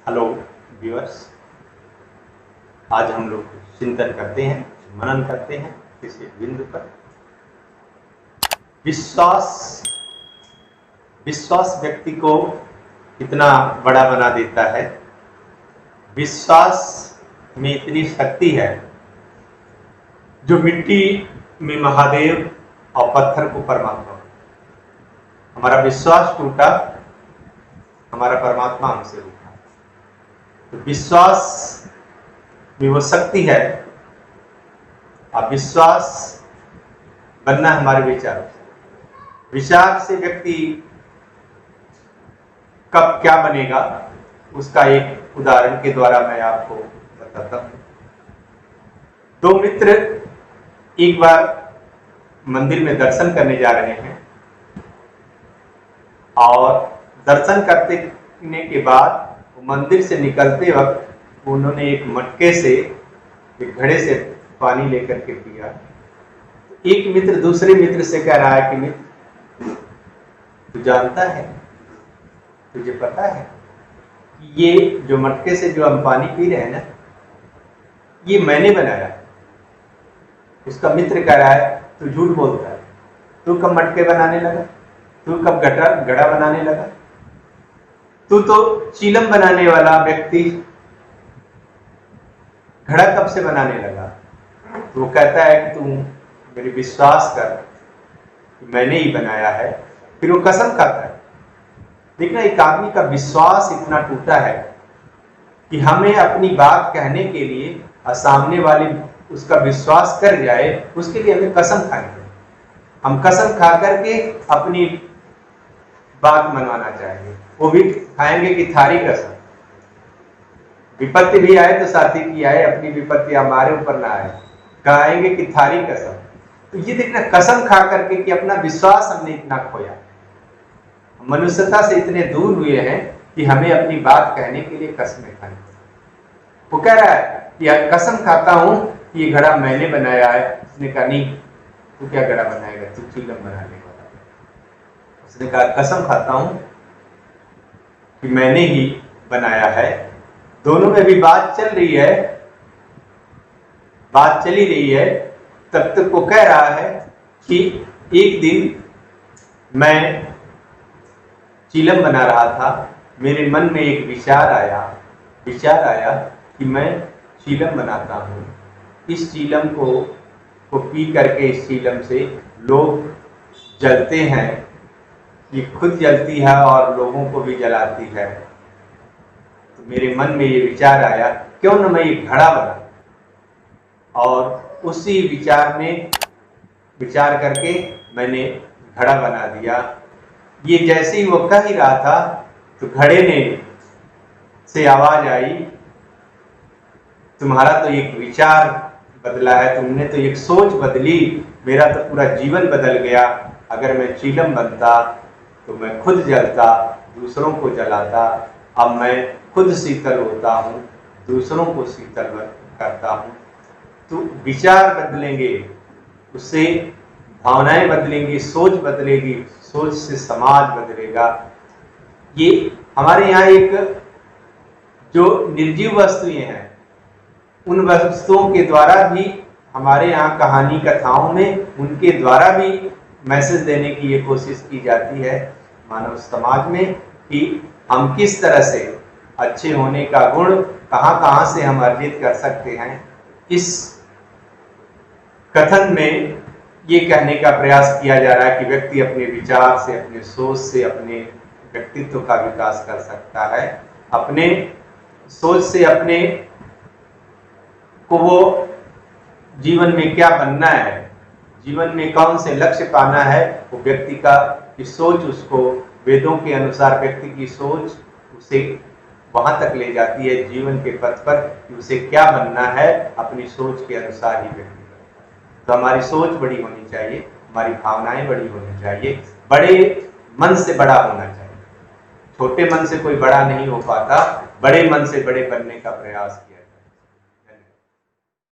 Hello viewers, आज हम लोग चिंतन करते हैं, मनन करते हैं किसी बिंदु पर। विश्वास विश्वास व्यक्ति को इतना बड़ा बना देता है। विश्वास में इतनी शक्ति है जो मिट्टी में महादेव और पत्थर को परमात्मा। हमारा विश्वास टूटा, हमारा परमात्मा हमसे रूठा। तो विश्वास में वो शक्ति है। अब विश्वास बनना हमारे विचारों से। विचार से व्यक्ति कब क्या बनेगा, उसका एक उदाहरण के द्वारा मैं आपको बताता हूं। दो मित्र एक बार मंदिर में दर्शन करने जा रहे हैं और दर्शन करने के बाद मंदिर से निकलते वक्त उन्होंने एक मटके से, एक घड़े से पानी लेकर के पिया। एक मित्र दूसरे मित्र से कह रहा है कि मित्र, तू जानता है, तुझे पता है कि ये जो मटके से जो हम पानी पी रहे हैं ना, ये मैंने बनाया है। उसका मित्र कह रहा है, तू झूठ बोलता है, तू कब मटके बनाने लगा, तू कब घड़ा बनाने लगा, तू तो चीलम बनाने वाला व्यक्ति घड़ा कब से बनाने लगा। तो वो कहता है कि तू मेरे विश्वास कर कि मैंने ही बनाया है। फिर वो कसम खाता है। देखना, एक आदमी का विश्वास इतना टूटा है कि हमें अपनी बात कहने के लिए और सामने वाले उसका विश्वास कर जाए, उसके लिए हमें कसम खाएंगे। हम कसम खा करके अपनी बात मनवाना चाहेंगे। वो भी खाएंगे कि थारी कसम। विपत्ति भी आए तो साथी की आए, अपनी विपत्ति हमारे ऊपर ना आए, कहेंगे कि थारी कसम। तो ये देखना, कसम खा करके कि अपना विश्वास हमने इतना खोया। मनुष्यता से इतने दूर हुए हैं कि हमें अपनी बात कहने के लिए कसमें खानी। वो कह रहा है कि कसम खाता हूं कि ये घड़ा मैंने बनाया है। उसने कहा, नहीं, तू क्या घड़ा बनाएगा, तू चीलम बनाने वाला। उसने कहा, कसम खाता हूं कि मैंने ही बनाया है। दोनों में भी बात चल रही है, बात चली रही है। तब तक वो कह रहा है कि एक दिन मैं चीलम बना रहा था, मेरे मन में एक विचार आया कि मैं चीलम बनाता हूँ। इस चीलम को पी करके, इस चीलम से लोग जलते हैं, ये खुद जलती है और लोगों को भी जलाती है। तो मेरे मन में ये विचार आया, क्यों न मैं ये घड़ा बना। और उसी विचार में विचार करके मैंने घड़ा बना दिया। ये जैसे ही वो कह ही रहा था तो घड़े ने से आवाज आई, तुम्हारा तो एक विचार बदला है, तुमने तो एक सोच बदली, मेरा तो पूरा जीवन बदल गया। अगर मैं चीलम बनता तो मैं खुद जलता, दूसरों को जलाता। अब मैं खुद शीतल होता हूँ, दूसरों को शीतल करता हूँ। तो विचार बदलेंगे, उससे भावनाएं बदलेंगी, सोच बदलेगी, सोच से समाज बदलेगा। ये हमारे यहाँ एक जो निर्जीव वस्तुएं हैं, उन वस्तुओं के द्वारा भी हमारे यहाँ कहानी कथाओं में उनके द्वारा भी मैसेज देने की ये कोशिश की जाती है मानव समाज में, कि हम किस तरह से अच्छे होने का गुण कहाँ से हम अर्जित कर सकते हैं। इस कथन में ये कहने का प्रयास किया जा रहा है कि व्यक्ति अपने विचार से, अपने सोच से अपने व्यक्तित्व का विकास कर सकता है। अपने सोच से अपने को वो जीवन में क्या बनना है, जीवन में कौन से लक्ष्य पाना है, वो व्यक्ति का की सोच उसको, वेदों के अनुसार व्यक्ति की सोच उसे वहां तक ले जाती है जीवन के पथ पर कि उसे क्या बनना है। अपनी सोच के अनुसार ही व्यक्ति बनता है। तो हमारी सोच बड़ी होनी चाहिए, हमारी भावनाएं बड़ी होनी चाहिए, बड़े मन से बड़ा होना चाहिए। छोटे मन से कोई बड़ा नहीं हो पाता, बड़े मन से बड़े बनने का प्रयास